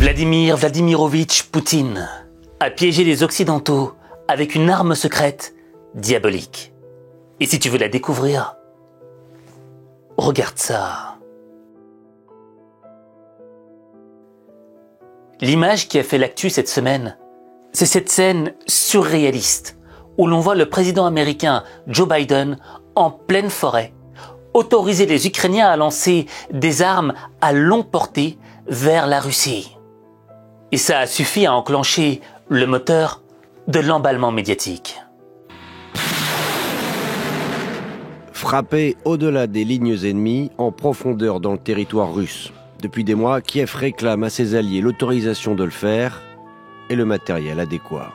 Vladimir Vladimirovitch Poutine a piégé les Occidentaux avec une arme secrète diabolique. Et si tu veux la découvrir, regarde ça. L'image qui a fait l'actu cette semaine, c'est cette scène surréaliste où l'on voit le président américain Joe Biden en pleine forêt autoriser les Ukrainiens à lancer des armes à longue portée vers la Russie. Et ça a suffi à enclencher le moteur de l'emballement médiatique. Frapper au-delà des lignes ennemies, en profondeur dans le territoire russe. Depuis des mois, Kiev réclame à ses alliés l'autorisation de le faire et le matériel adéquat.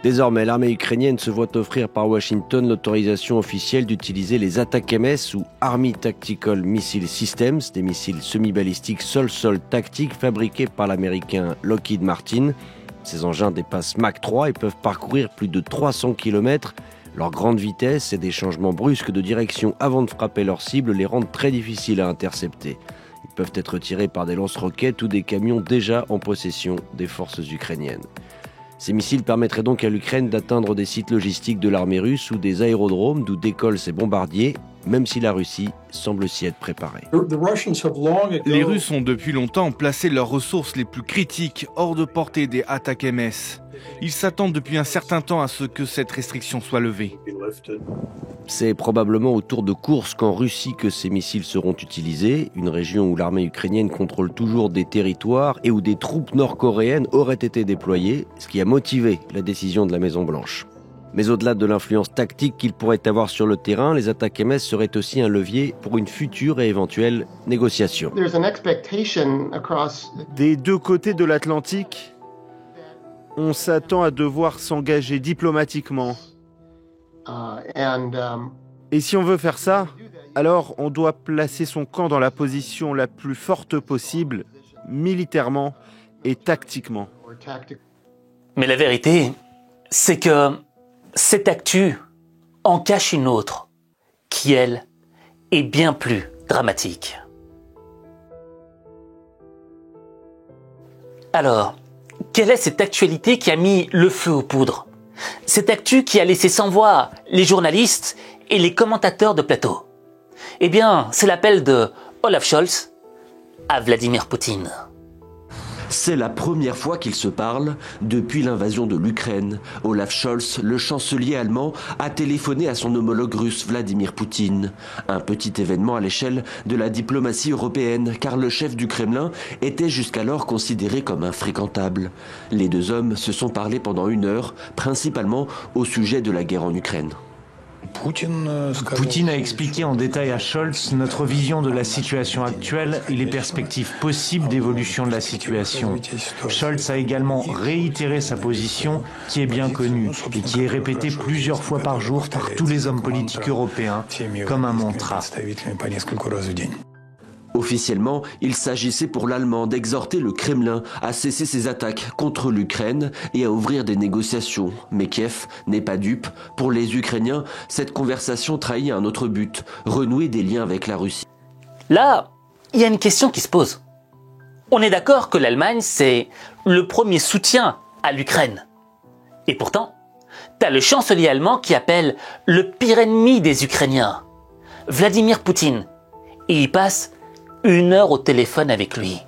Désormais, l'armée ukrainienne se voit offrir par Washington l'autorisation officielle d'utiliser les ATACMS ou Army Tactical Missile Systems, des missiles semi-balistiques sol-sol tactiques fabriqués par l'américain Lockheed Martin. Ces engins dépassent Mach 3 et peuvent parcourir plus de 300 km. Leur grande vitesse et des changements brusques de direction avant de frapper leur cible les rendent très difficiles à intercepter. Ils peuvent être tirés par des lance-roquettes ou des camions déjà en possession des forces ukrainiennes. Ces missiles permettraient donc à l'Ukraine d'atteindre des sites logistiques de l'armée russe ou des aérodromes d'où décollent ses bombardiers, même si la Russie semble s'y être préparée. Les Russes ont depuis longtemps placé leurs ressources les plus critiques hors de portée des ATACMS. Ils s'attendent depuis un certain temps à ce que cette restriction soit levée. C'est probablement autour de Koursk en Russie que ces missiles seront utilisés, une région où l'armée ukrainienne contrôle toujours des territoires et où des troupes nord-coréennes auraient été déployées, ce qui a motivé la décision de la Maison-Blanche. Mais au-delà de l'influence tactique qu'ils pourraient avoir sur le terrain, les attaques MS seraient aussi un levier pour une future et éventuelle négociation. Des deux côtés de l'Atlantique, on s'attend à devoir s'engager diplomatiquement. Et si on veut faire ça, alors on doit placer son camp dans la position la plus forte possible, militairement et tactiquement. Mais la vérité, c'est que cette actu en cache une autre, qui, elle, est bien plus dramatique. Alors, quelle est cette actualité qui a mis le feu aux poudres? Cette actu qui a laissé sans voix les journalistes et les commentateurs de plateau? Eh bien, c'est l'appel de Olaf Scholz à Vladimir Poutine. C'est la première fois qu'ils se parlent depuis l'invasion de l'Ukraine. Olaf Scholz, le chancelier allemand, a téléphoné à son homologue russe Vladimir Poutine. Un petit événement à l'échelle de la diplomatie européenne, car le chef du Kremlin était jusqu'alors considéré comme infréquentable. Les deux hommes se sont parlé pendant 1 heure, principalement au sujet de la guerre en Ukraine. Poutine a expliqué en détail à Scholz notre vision de la situation actuelle et les perspectives possibles d'évolution de la situation. Scholz a également réitéré sa position qui est bien connue et qui est répétée plusieurs fois par jour par tous les hommes politiques européens comme un mantra. Officiellement, il s'agissait pour l'Allemand d'exhorter le Kremlin à cesser ses attaques contre l'Ukraine et à ouvrir des négociations. Mais Kiev n'est pas dupe. Pour les Ukrainiens, cette conversation trahit un autre but, renouer des liens avec la Russie. Là, il y a une question qui se pose. On est d'accord que l'Allemagne, c'est le premier soutien à l'Ukraine. Et pourtant, t'as le chancelier allemand qui appelle le pire ennemi des Ukrainiens, Vladimir Poutine, et il passe 1 heure au téléphone avec lui.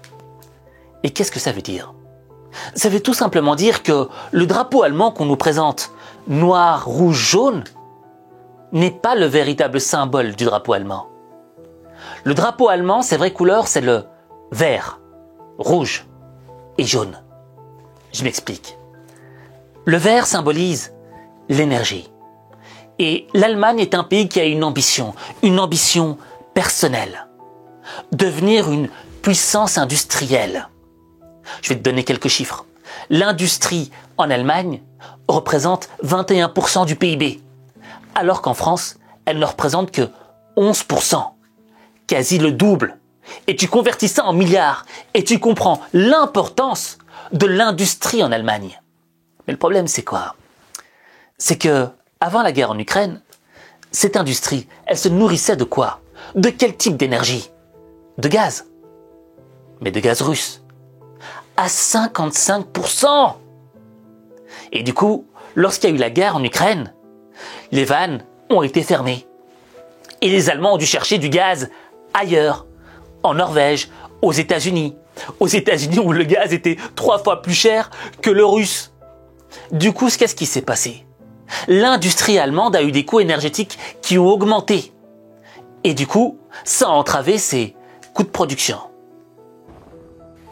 Et qu'est-ce que ça veut dire? Ça veut tout simplement dire que le drapeau allemand qu'on nous présente, noir, rouge, jaune, n'est pas le véritable symbole du drapeau allemand. Le drapeau allemand, ses vraies couleurs, c'est le vert, rouge et jaune. Je m'explique. Le vert symbolise l'énergie. Et l'Allemagne est un pays qui a une ambition personnelle. Devenir une puissance industrielle. Je vais te donner quelques chiffres. L'industrie en Allemagne représente 21% du PIB, alors qu'en France, elle ne représente que 11%, quasi le double. Et tu convertis ça en milliards, et tu comprends l'importance de l'industrie en Allemagne. Mais le problème, c'est quoi? C'est que, avant la guerre en Ukraine, cette industrie, elle se nourrissait de quoi? De quel type d'énergie? De gaz. mais de gaz russe. À 55%. Et du coup, lorsqu'il y a eu la guerre en Ukraine, les vannes ont été fermées. Et les Allemands ont dû chercher du gaz ailleurs, en Norvège, aux États-Unis. Aux États-Unis où le gaz était 3 fois plus cher que le russe. Du coup, qu'est-ce qui s'est passé? L'industrie allemande a eu des coûts énergétiques qui ont augmenté. Et du coup, ça a entravé ses coûts de production.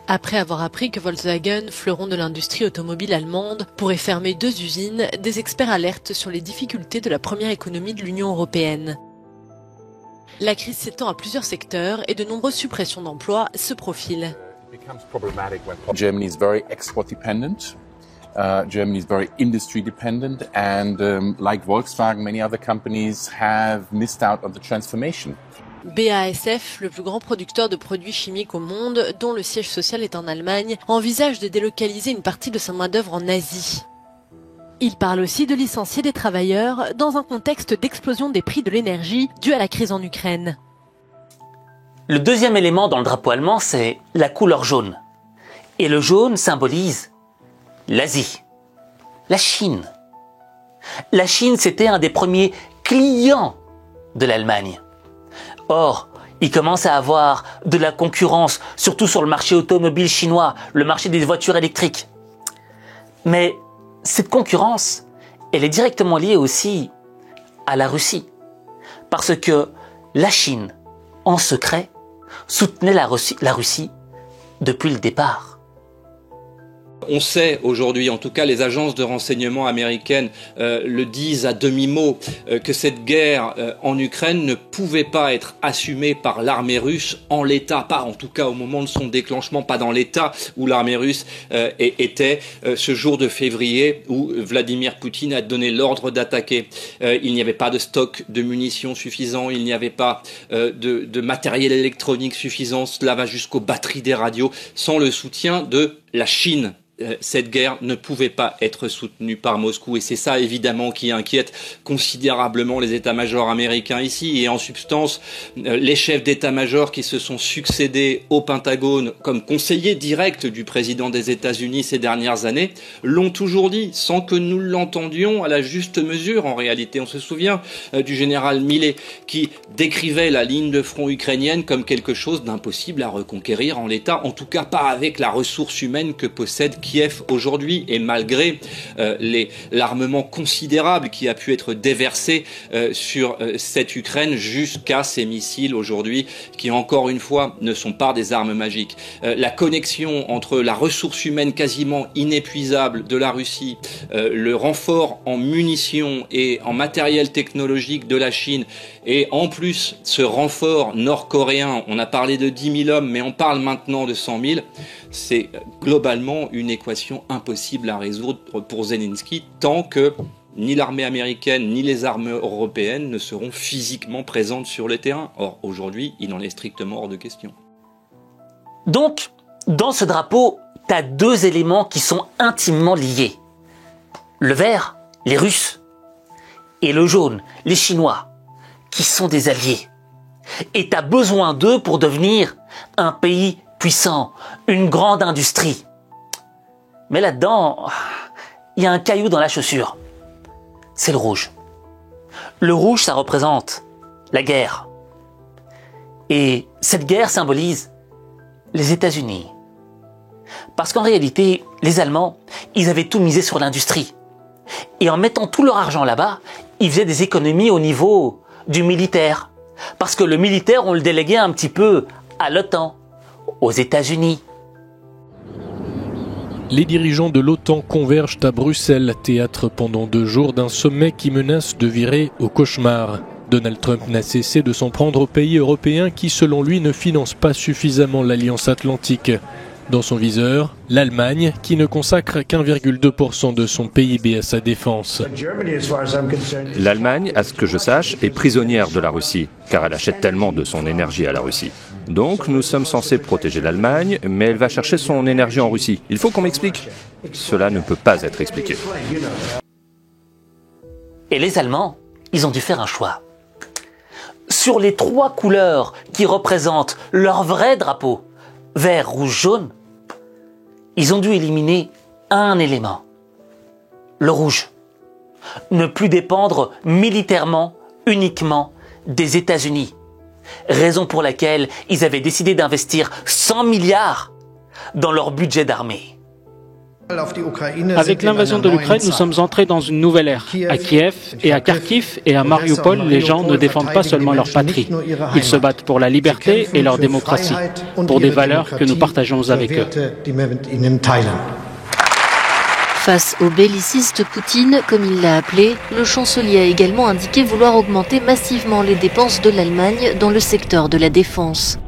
Après avoir appris que Volkswagen, fleuron de l'industrie automobile allemande, pourrait fermer 2 usines, des experts alertent sur les difficultés de la première économie de l'Union européenne. La crise s'étend à plusieurs secteurs et de nombreuses suppressions d'emplois se profilent. Germany is very export dependent. Germany is very industry dependent, and like Volkswagen, many other companies have missed out on the transformation. BASF, le plus grand producteur de produits chimiques au monde, dont le siège social est en Allemagne, envisage de délocaliser une partie de sa main-d'œuvre en Asie. Il parle aussi de licencier des travailleurs dans un contexte d'explosion des prix de l'énergie due à la crise en Ukraine. Le deuxième élément dans le drapeau allemand, c'est la couleur jaune. Et le jaune symbolise l'Asie, la Chine. La Chine, c'était un des premiers clients de l'Allemagne. Or, il commence à avoir de la concurrence, surtout sur le marché automobile chinois, le marché des voitures électriques. Mais cette concurrence, elle est directement liée aussi à la Russie. Parce que la Chine, en secret, soutenait la Russie depuis le départ. On sait aujourd'hui, en tout cas les agences de renseignement américaines le disent à demi-mot, que cette guerre en Ukraine ne pouvait pas être assumée par l'armée russe en l'état, pas en tout cas au moment de son déclenchement, pas dans l'état où l'armée russe était ce jour de février où Vladimir Poutine a donné l'ordre d'attaquer. Il n'y avait pas de stock de munitions suffisant, il n'y avait pas de matériel électronique suffisant, cela va jusqu'aux batteries des radios, sans le soutien de la Chine. Cette guerre ne pouvait pas être soutenue par Moscou et c'est ça évidemment qui inquiète considérablement les états-majors américains ici et en substance les chefs d'état-major qui se sont succédés au Pentagone comme conseillers directs du président des États-Unis ces dernières années l'ont toujours dit sans que nous l'entendions à la juste mesure. En réalité, on se souvient du général Milley qui décrivait la ligne de front ukrainienne comme quelque chose d'impossible à reconquérir en l'état, en tout cas pas avec la ressource humaine que possède Kiev aujourd'hui et malgré l'armement considérable qui a pu être déversé sur cette Ukraine jusqu'à ces missiles aujourd'hui qui encore une fois ne sont pas des armes magiques. La connexion entre la ressource humaine quasiment inépuisable de la Russie, le renfort en munitions et en matériel technologique de la Chine et en plus ce renfort nord-coréen, on a parlé de 10 000 hommes mais on parle maintenant de 100 000, c'est globalement une équation impossible à résoudre pour Zelensky tant que ni l'armée américaine ni les armées européennes ne seront physiquement présentes sur le terrain. Or, aujourd'hui, il en est strictement hors de question. Donc, dans ce drapeau, tu as 2 éléments qui sont intimement liés. Le vert, les Russes, et le jaune, les Chinois, qui sont des alliés. Et tu as besoin d'eux pour devenir un pays puissant, une grande industrie. Mais là-dedans, il y a un caillou dans la chaussure. C'est le rouge. Le rouge, ça représente la guerre. Et cette guerre symbolise les États-Unis. Parce qu'en réalité, les Allemands, ils avaient tout misé sur l'industrie. Et en mettant tout leur argent là-bas, ils faisaient des économies au niveau du militaire. Parce que le militaire, on le déléguait un petit peu à l'OTAN, aux États-Unis. Les dirigeants de l'OTAN convergent à Bruxelles, théâtre pendant 2 jours d'un sommet qui menace de virer au cauchemar. Donald Trump n'a cessé de s'en prendre aux pays européens qui, selon lui, ne financent pas suffisamment l'Alliance Atlantique. Dans son viseur, l'Allemagne, qui ne consacre qu'1,2% de son PIB à sa défense. L'Allemagne, à ce que je sache, est prisonnière de la Russie, car elle achète tellement de son énergie à la Russie. Donc nous sommes censés protéger l'Allemagne, mais elle va chercher son énergie en Russie. Il faut qu'on m'explique. Cela ne peut pas être expliqué. Et les Allemands, ils ont dû faire un choix. Sur les 3 couleurs qui représentent leur vrai drapeau, vert, rouge, jaune, ils ont dû éliminer un élément, le rouge. Ne plus dépendre militairement uniquement des États-Unis. Raison pour laquelle ils avaient décidé d'investir 100 milliards dans leur budget d'armée. Avec l'invasion de l'Ukraine, nous sommes entrés dans une nouvelle ère. À Kiev et à Kharkiv et à Mariupol, les gens ne défendent pas seulement leur patrie. Ils se battent pour la liberté et leur démocratie, pour des valeurs que nous partageons avec eux. Face au belliciste Poutine, comme il l'a appelé, le chancelier a également indiqué vouloir augmenter massivement les dépenses de l'Allemagne dans le secteur de la défense.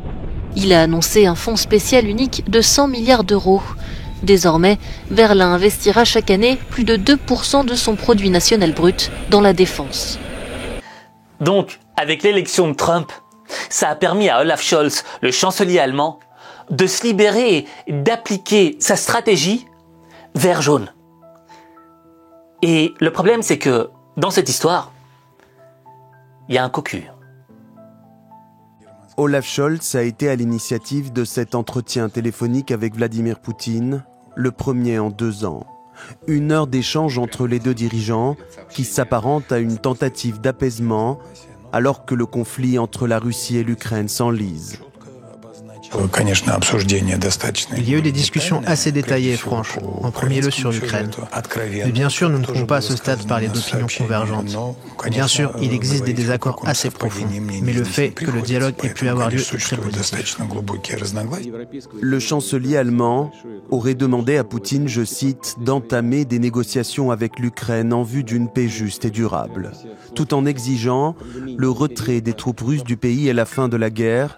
Il a annoncé un fonds spécial unique de 100 milliards d'euros. Désormais, Berlin investira chaque année plus de 2% de son produit national brut dans la défense. Donc, avec l'élection de Trump, ça a permis à Olaf Scholz, le chancelier allemand, de se libérer et d'appliquer sa stratégie vert jaune. Et le problème, c'est que dans cette histoire, il y a un cocu. Olaf Scholz a été à l'initiative de cet entretien téléphonique avec Vladimir Poutine, le premier en 2 ans. 1 heure d'échange entre les deux dirigeants qui s'apparente à une tentative d'apaisement alors que le conflit entre la Russie et l'Ukraine s'enlise. Il y a eu des discussions assez détaillées et franches, en premier lieu sur l'Ukraine. Mais bien sûr, nous ne pouvons pas à ce stade parler d'opinions convergentes. Bien sûr, il existe des désaccords assez profonds, mais le fait que le dialogue ait pu avoir lieu est très positif. Le chancelier allemand aurait demandé à Poutine, je cite, d'entamer des négociations avec l'Ukraine en vue d'une paix juste et durable, tout en exigeant le retrait des troupes russes du pays et la fin de la guerre,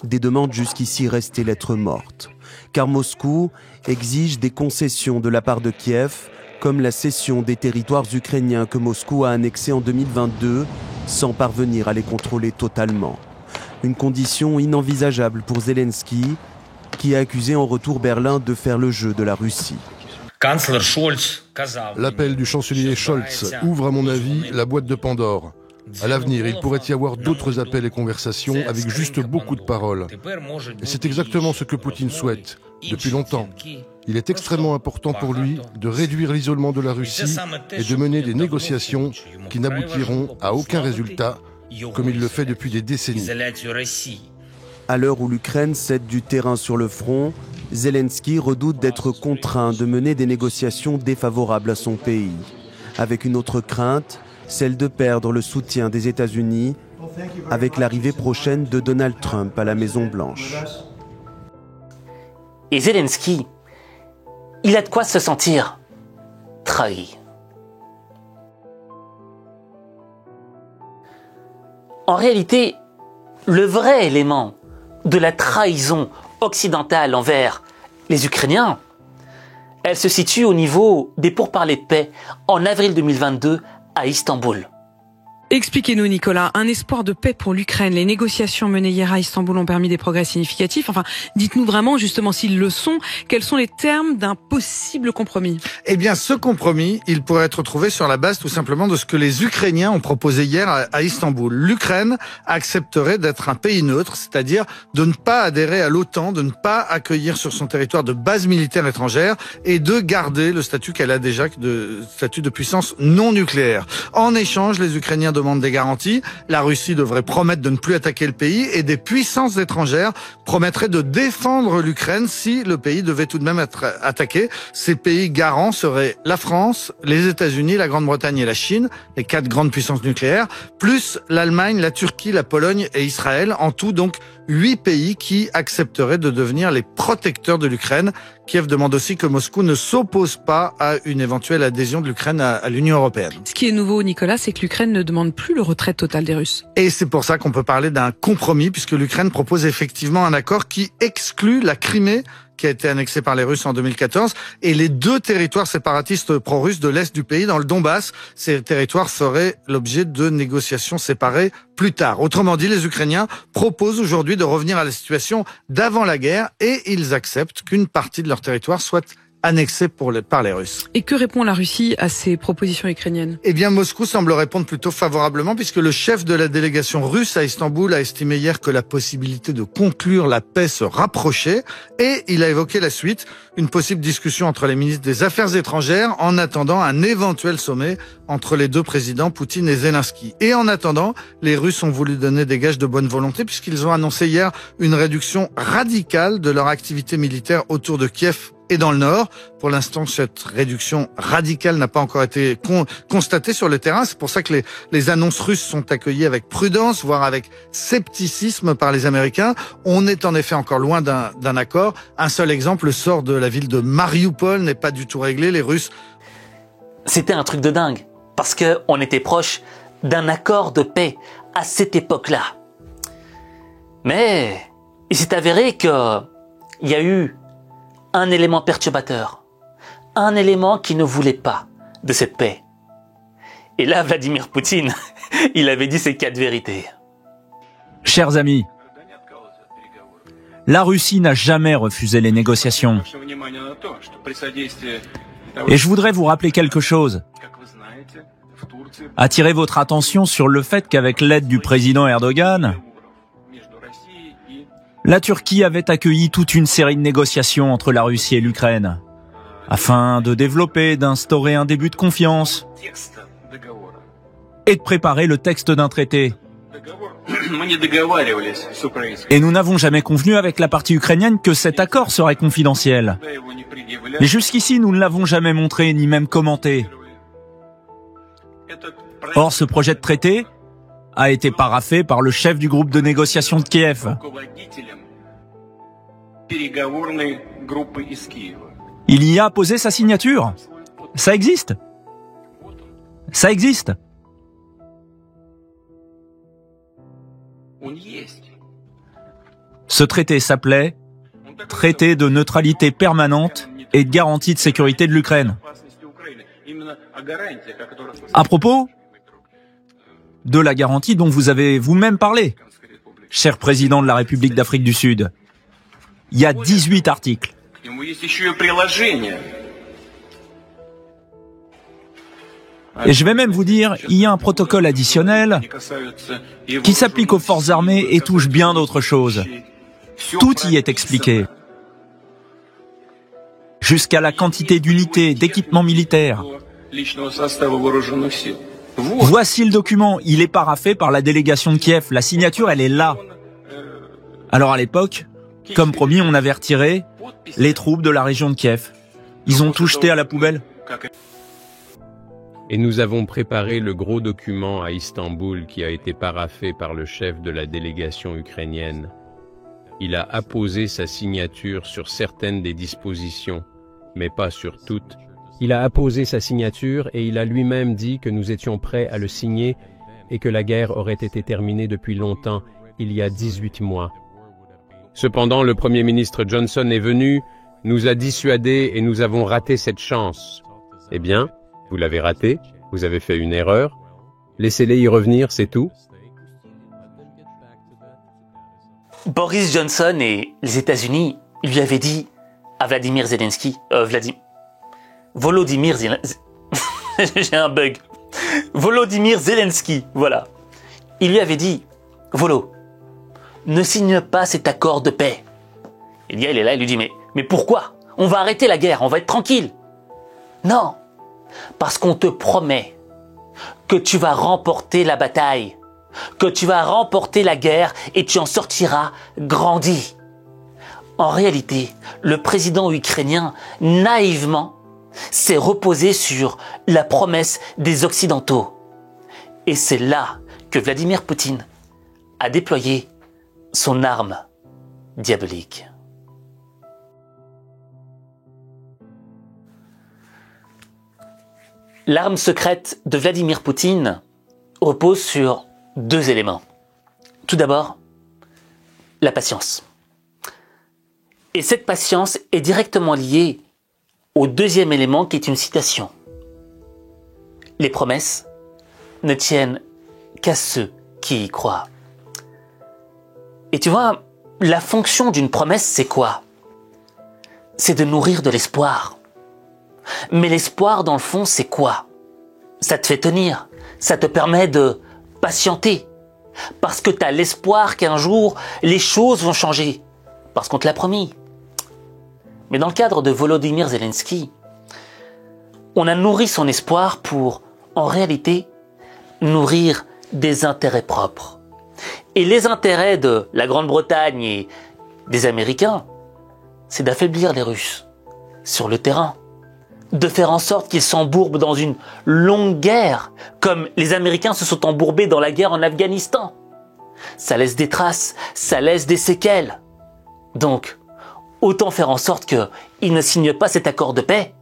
des demandes jusqu'ici restées lettres mortes. Car Moscou exige des concessions de la part de Kiev, comme la cession des territoires ukrainiens que Moscou a annexés en 2022, sans parvenir à les contrôler totalement. Une condition inenvisageable pour Zelensky, qui a accusé en retour Berlin de faire le jeu de la Russie. L'appel du chancelier Scholz ouvre, à mon avis, la boîte de Pandore. À l'avenir, il pourrait y avoir d'autres appels et conversations avec juste beaucoup de paroles. Et c'est exactement ce que Poutine souhaite, depuis longtemps. Il est extrêmement important pour lui de réduire l'isolement de la Russie et de mener des négociations qui n'aboutiront à aucun résultat, comme il le fait depuis des décennies. À l'heure où l'Ukraine cède du terrain sur le front, Zelensky redoute d'être contraint de mener des négociations défavorables à son pays. Avec une autre crainte, celle de perdre le soutien des États-Unis avec l'arrivée prochaine de Donald Trump à la Maison-Blanche. Et Zelensky, il a de quoi se sentir trahi. En réalité, le vrai élément de la trahison occidentale envers les Ukrainiens, elle se situe au niveau des pourparlers de paix en avril 2022 à Istanbul. Expliquez-nous, Nicolas, un espoir de paix pour l'Ukraine. Les négociations menées hier à Istanbul ont permis des progrès significatifs. Enfin, dites-nous vraiment, justement, s'ils le sont, quels sont les termes d'un possible compromis? Eh bien, ce compromis, il pourrait être trouvé sur la base tout simplement de ce que les Ukrainiens ont proposé hier à Istanbul. L'Ukraine accepterait d'être un pays neutre, c'est-à-dire de ne pas adhérer à l'OTAN, de ne pas accueillir sur son territoire de bases militaires étrangères et de garder le statut qu'elle a déjà, de statut de puissance non nucléaire. En échange, les Ukrainiens demande des garanties. La Russie devrait promettre de ne plus attaquer le pays et des puissances étrangères promettraient de défendre l'Ukraine si le pays devait tout de même être attaqué. Ces pays garants seraient la France, les États-Unis, la Grande-Bretagne et la Chine, les 4 grandes puissances nucléaires, plus l'Allemagne, la Turquie, la Pologne et Israël. En tout, donc, 8 pays qui accepteraient de devenir les protecteurs de l'Ukraine. Kiev demande aussi que Moscou ne s'oppose pas à une éventuelle adhésion de l'Ukraine à l'Union européenne. Ce qui est nouveau, Nicolas, c'est que l'Ukraine ne demande plus le retrait total des Russes. Et c'est pour ça qu'on peut parler d'un compromis, puisque l'Ukraine propose effectivement un accord qui exclut la Crimée, qui a été annexée par les Russes en 2014, et les 2 territoires séparatistes pro-russes de l'Est du pays, dans le Donbass. Ces territoires feraient l'objet de négociations séparées plus tard. Autrement dit, les Ukrainiens proposent aujourd'hui de revenir à la situation d'avant la guerre, et ils acceptent qu'une partie de leur territoire soit annexée par les Russes. Et que répond la Russie à ces propositions ukrainiennes? Eh bien, Moscou semble répondre plutôt favorablement, puisque le chef de la délégation russe à Istanbul a estimé hier que la possibilité de conclure la paix se rapprochait, et il a évoqué la suite, une possible discussion entre les ministres des Affaires étrangères, en attendant un éventuel sommet entre les deux présidents, Poutine et Zelensky. Et en attendant, les Russes ont voulu donner des gages de bonne volonté, puisqu'ils ont annoncé hier une réduction radicale de leur activité militaire autour de Kiev et dans le Nord. Pour l'instant, cette réduction radicale n'a pas encore été constatée sur le terrain. C'est pour ça que les annonces russes sont accueillies avec prudence, voire avec scepticisme par les Américains. On est en effet encore loin d'un accord. Un seul exemple, le sort de la ville de Mariupol n'est pas du tout réglé. Les Russes... C'était un truc de dingue, parce qu'on était proche d'un accord de paix à cette époque-là. Mais il s'est avéré qu'il y a eu un élément perturbateur, un élément qui ne voulait pas de cette paix. Et là, Vladimir Poutine, il avait dit ses 4 vérités. Chers amis, la Russie n'a jamais refusé les négociations. Et je voudrais vous rappeler quelque chose. Attirer votre attention sur le fait qu'avec l'aide du président Erdogan, la Turquie avait accueilli toute une série de négociations entre la Russie et l'Ukraine, afin de développer, d'instaurer un début de confiance et de préparer le texte d'un traité. Et nous n'avons jamais convenu avec la partie ukrainienne que cet accord serait confidentiel. Mais jusqu'ici, nous ne l'avons jamais montré ni même commenté. Or, ce projet de traité a été paraphé par le chef du groupe de négociation de Kiev. Il y a posé sa signature. Ça existe. Ça existe. Ce traité s'appelait Traité de neutralité permanente et de garantie de sécurité de l'Ukraine. À propos de la garantie dont vous avez vous-même parlé, cher président de la République d'Afrique du Sud, il y a 18 articles. Et je vais même vous dire, il y a un protocole additionnel qui s'applique aux forces armées et touche bien d'autres choses. Tout y est expliqué. Jusqu'à la quantité d'unités, d'équipements militaires. Voici le document, il est paraphé par la délégation de Kiev. La signature, elle est là. Alors à l'époque, comme promis, on avait retiré les troupes de la région de Kiev. Ils ont tout jeté à la poubelle. Et nous avons préparé le gros document à Istanbul qui a été paraphé par le chef de la délégation ukrainienne. Il a apposé sa signature sur certaines des dispositions, mais pas sur toutes. Il a apposé sa signature et il a lui-même dit que nous étions prêts à le signer et que la guerre aurait été terminée depuis longtemps, il y a 18 mois. Cependant, le Premier ministre Johnson est venu, nous a dissuadés et nous avons raté cette chance. Eh bien, vous l'avez raté, vous avez fait une erreur, laissez-les y revenir, c'est tout. Boris Johnson et les États-Unis lui avaient dit à Volodymyr Zelensky, j'ai un bug. Volodymyr Zelensky, voilà. Il lui avait dit, Volo, ne signe pas cet accord de paix. Et il est là, il lui dit, mais pourquoi? On va arrêter la guerre, on va être tranquille. Non, parce qu'on te promet que tu vas remporter la bataille, que tu vas remporter la guerre et tu en sortiras grandi. En réalité, le président ukrainien, naïvement, s'est reposé sur la promesse des Occidentaux. Et c'est là que Vladimir Poutine a déployé son arme diabolique. L'arme secrète de Vladimir Poutine repose sur 2 éléments. Tout d'abord, la patience. Et cette patience est directement liée au 2e élément qui est une citation. Les promesses ne tiennent qu'à ceux qui y croient. Et tu vois, la fonction d'une promesse, c'est quoi? C'est de nourrir de l'espoir. Mais l'espoir, dans le fond, c'est quoi? Ça te fait tenir, ça te permet de patienter, parce que tu as l'espoir qu'un jour, les choses vont changer, parce qu'on te l'a promis. Mais dans le cadre de Volodymyr Zelensky, on a nourri son espoir pour, en réalité, nourrir des intérêts propres. Et les intérêts de la Grande-Bretagne et des Américains, c'est d'affaiblir les Russes sur le terrain, de faire en sorte qu'ils s'embourbent dans une longue guerre, comme les Américains se sont embourbés dans la guerre en Afghanistan. Ça laisse des traces, ça laisse des séquelles. Donc, autant faire en sorte qu'ils ne signent pas cet accord de paix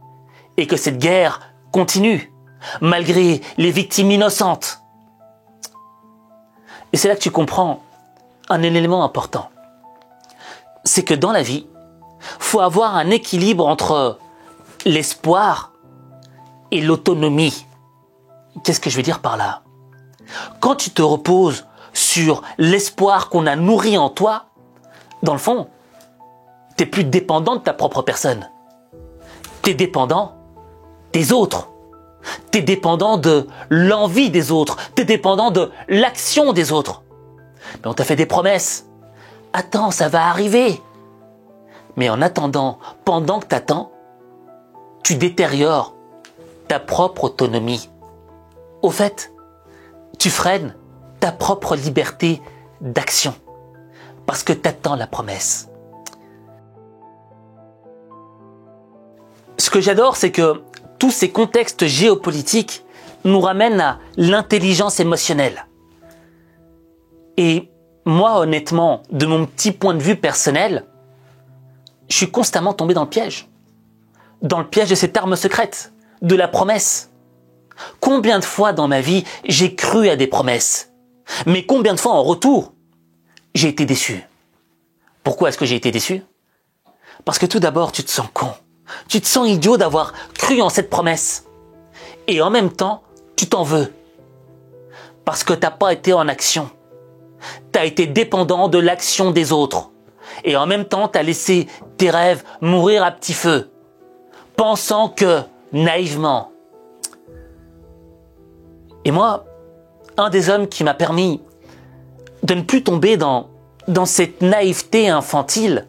et que cette guerre continue, malgré les victimes innocentes. Et c'est là que tu comprends un élément important. C'est que dans la vie, faut avoir un équilibre entre l'espoir et l'autonomie. Qu'est-ce que je veux dire par là? Quand tu te reposes sur l'espoir qu'on a nourri en toi, dans le fond, t'es plus dépendant de ta propre personne. T'es dépendant des autres. T'es dépendant de l'envie des autres. T'es dépendant de l'action des autres. Mais on t'a fait des promesses. Attends, ça va arriver. Mais en attendant, pendant que t'attends, tu détériores ta propre autonomie. Au fait, tu freines ta propre liberté d'action. Parce que t'attends la promesse. Ce que j'adore, c'est que tous ces contextes géopolitiques nous ramènent à l'intelligence émotionnelle. Et moi, honnêtement, de mon petit point de vue personnel, je suis constamment tombé dans le piège. Dans le piège de cette arme secrète, de la promesse. Combien de fois dans ma vie j'ai cru à des promesses? Mais combien de fois en retour, j'ai été déçu? Pourquoi est-ce que j'ai été déçu? Parce que tout d'abord, tu te sens con. Tu te sens idiot d'avoir cru en cette promesse. Et en même temps, tu t'en veux. Parce que t'as pas été en action. T'as été dépendant de l'action des autres. Et en même temps, t'as laissé tes rêves mourir à petit feu. Pensant que, naïvement. Et moi, un des hommes qui m'a permis de ne plus tomber dans cette naïveté infantile,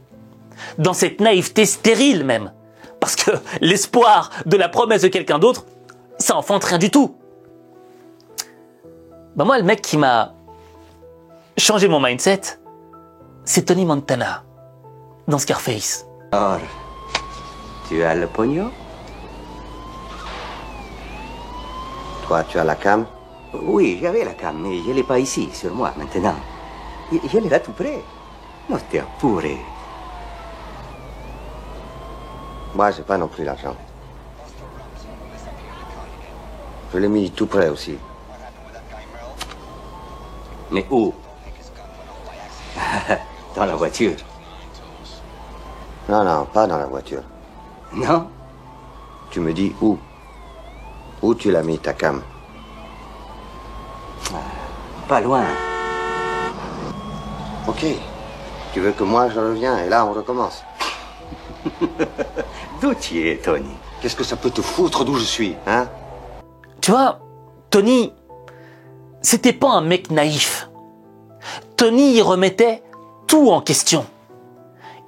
dans cette naïveté stérile même, parce que l'espoir de la promesse de quelqu'un d'autre, ça enfante rien du tout. Ben moi, le mec qui m'a changé mon mindset, c'est Tony Montana, dans Scarface. Alors, tu as le pognon? Toi, tu as la cam? Oui, j'avais la cam, mais je l'ai pas ici, sur moi, maintenant. Je l'ai là tout près. Non, t'es apuré. Moi, j'ai pas non plus l'argent. Je l'ai mis tout près aussi. Mais où? Dans la voiture. Non, non, pas dans la voiture. Non? Tu me dis où? Où tu l'as mis, ta cam? Pas loin. Ok. Tu veux que moi je reviens et là on recommence? D'où tu es, Tony? Qu'est-ce que ça peut te foutre d'où je suis, hein? Tu vois, Tony, c'était pas un mec naïf. Tony, il remettait tout en question.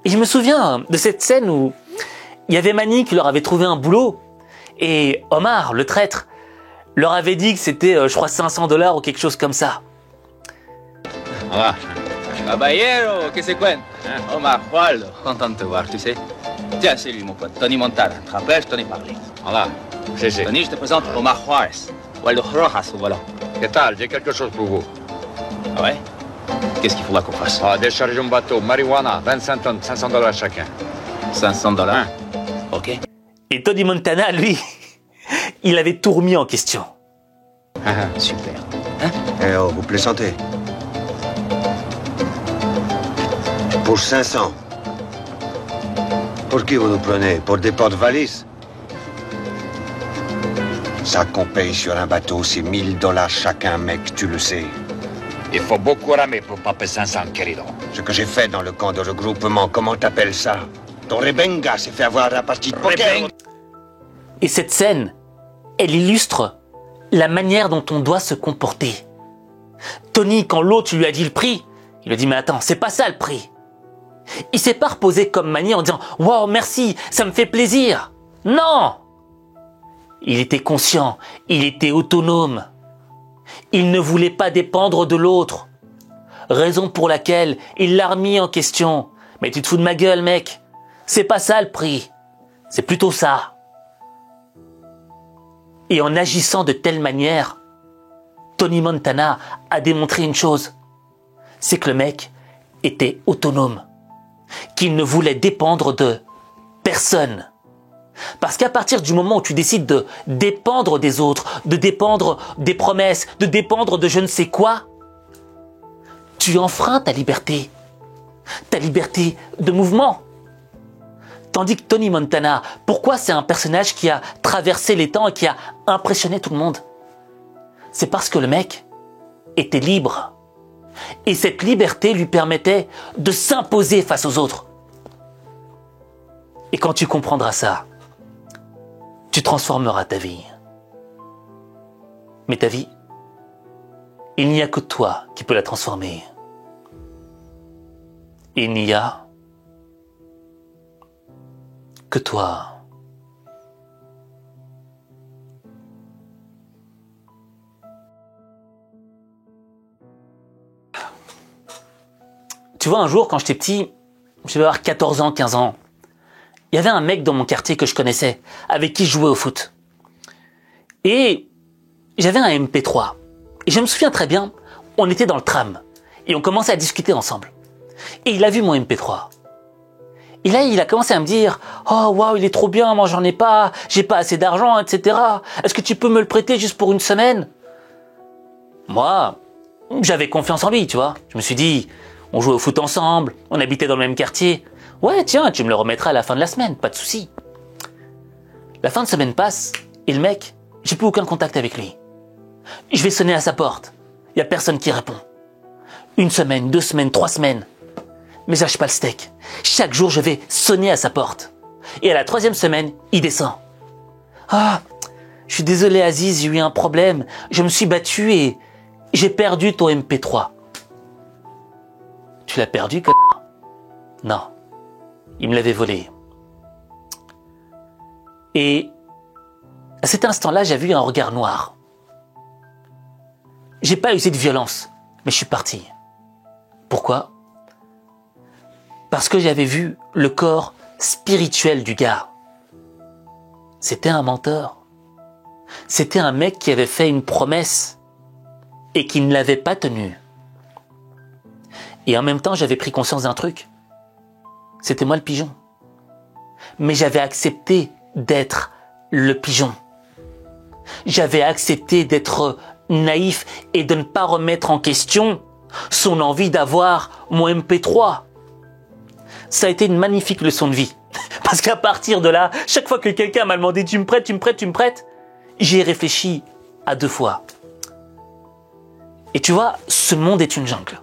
Et je me souviens de cette scène où il y avait Manny qui leur avait trouvé un boulot et Omar, le traître, leur avait dit que c'était, je crois, $500 ou quelque chose comme ça. Hola. Caballero, ¿qué se cuenta? Omar, Waldo, content de te voir, tu sais. Tiens, c'est lui, mon pote, Tony Montana. Tu te rappelles, je t'en ai parlé. Voilà. GG. Tony, je te présente Omar Juarez. Waldo Rojas, voilà. ¿Qué tal? J'ai quelque chose pour vous. Ah ouais? Qu'est-ce qu'il faudra qu'on fasse? Décharger un bateau, marijuana, 25 tonnes, $500 chacun. $500? Ok. Et Tony Montana, lui, il avait tout remis en question. Super. Eh oh, vous plaisantez. Pour 500. Pour qui vous nous prenez? Pour des porte-valises? Ça qu'on paye sur un bateau, c'est $1000 chacun, mec, tu le sais. Il faut beaucoup ramer pour pas payer 500, querido. Ce que j'ai fait dans le camp de regroupement, comment t'appelles ça? Ton rebenga s'est fait avoir la partie de poker. Et cette scène, elle illustre la manière dont on doit se comporter. Tony, quand l'autre lui a dit le prix, il lui a dit « Mais attends, c'est pas ça le prix !» Il s'est pas reposé comme Manny en disant « Wow, merci, ça me fait plaisir !» Non! Il était conscient, il était autonome. Il ne voulait pas dépendre de l'autre. Raison pour laquelle il l'a remis en question. « Mais tu te fous de ma gueule, mec. C'est pas ça le prix. C'est plutôt ça. » Et en agissant de telle manière, Tony Montana a démontré une chose. C'est que le mec était autonome. Qu'il ne voulait dépendre de personne. Parce qu'à partir du moment où tu décides de dépendre des autres, de dépendre des promesses, de dépendre de je ne sais quoi, tu enfreins ta liberté de mouvement. Tandis que Tony Montana, pourquoi c'est un personnage qui a traversé les temps et qui a impressionné tout le monde? C'est parce que le mec était libre. Et cette liberté lui permettait de s'imposer face aux autres. Et quand tu comprendras ça, tu transformeras ta vie. Mais ta vie, il n'y a que toi qui peux la transformer. Il n'y a que toi. Tu vois, un jour, quand j'étais petit, je devais avoir 14 ans, 15 ans, il y avait un mec dans mon quartier que je connaissais, avec qui je jouais au foot. Et j'avais un MP3. Et je me souviens très bien, on était dans le tram, et on commençait à discuter ensemble. Et il a vu mon MP3. Et là, il a commencé à me dire « Oh, waouh, il est trop bien, moi j'en ai pas, j'ai pas assez d'argent, etc. Est-ce que tu peux me le prêter juste pour une semaine ?» Moi, j'avais confiance en lui, tu vois. Je me suis dit, on jouait au foot ensemble, on habitait dans le même quartier. Ouais, tiens, tu me le remettras à la fin de la semaine, pas de souci. La fin de semaine passe, et le mec, j'ai plus aucun contact avec lui. Je vais sonner à sa porte. Il y a personne qui répond. 1 semaine, 2 semaines, 3 semaines. Mais je lâche pas le steak. Chaque jour, je vais sonner à sa porte. Et à la 3e semaine, il descend. Ah, je suis désolé Aziz, j'ai eu un problème. Je me suis battu et j'ai perdu ton MP3. Tu l'as perdu, connard? Non. Il me l'avait volé. Et à cet instant-là, j'ai vu un regard noir. J'ai pas usé de violence, mais je suis parti. Pourquoi? Parce que j'avais vu le corps spirituel du gars. C'était un menteur. C'était un mec qui avait fait une promesse et qui ne l'avait pas tenue. Et en même temps, j'avais pris conscience d'un truc. C'était moi le pigeon. Mais j'avais accepté d'être le pigeon. J'avais accepté d'être naïf et de ne pas remettre en question son envie d'avoir mon MP3. Ça a été une magnifique leçon de vie. Parce qu'à partir de là, chaque fois que quelqu'un m'a demandé « tu me prêtes ?» j'ai réfléchi à 2 fois. Et tu vois, ce monde est une jungle.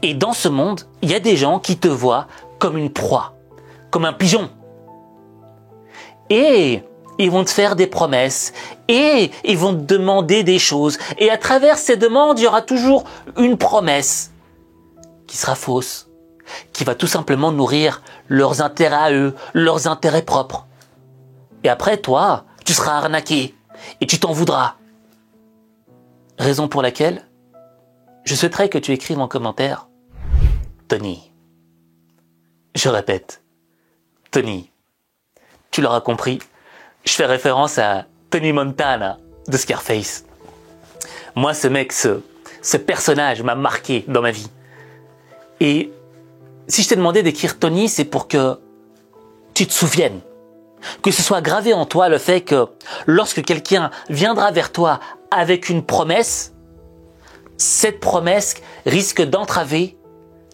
Et dans ce monde, il y a des gens qui te voient comme une proie, comme un pigeon. Et ils vont te faire des promesses, et ils vont te demander des choses. Et à travers ces demandes, il y aura toujours une promesse qui sera fausse, qui va tout simplement nourrir leurs intérêts à eux, leurs intérêts propres. Et après, toi, tu seras arnaqué, et tu t'en voudras. Raison pour laquelle je souhaiterais que tu écrives en commentaire Tony. Je répète, Tony. Tu l'auras compris, je fais référence à Tony Montana de Scarface. Moi, ce mec, ce personnage m'a marqué dans ma vie. Et si je t'ai demandé d'écrire Tony, c'est pour que tu te souviennes. Que ce soit gravé en toi le fait que lorsque quelqu'un viendra vers toi avec une promesse, cette promesse risque d'entraver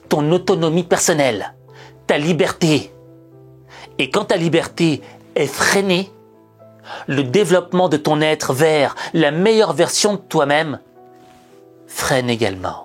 ton autonomie personnelle, ta liberté. Et quand ta liberté est freinée, le développement de ton être vers la meilleure version de toi-même freine également.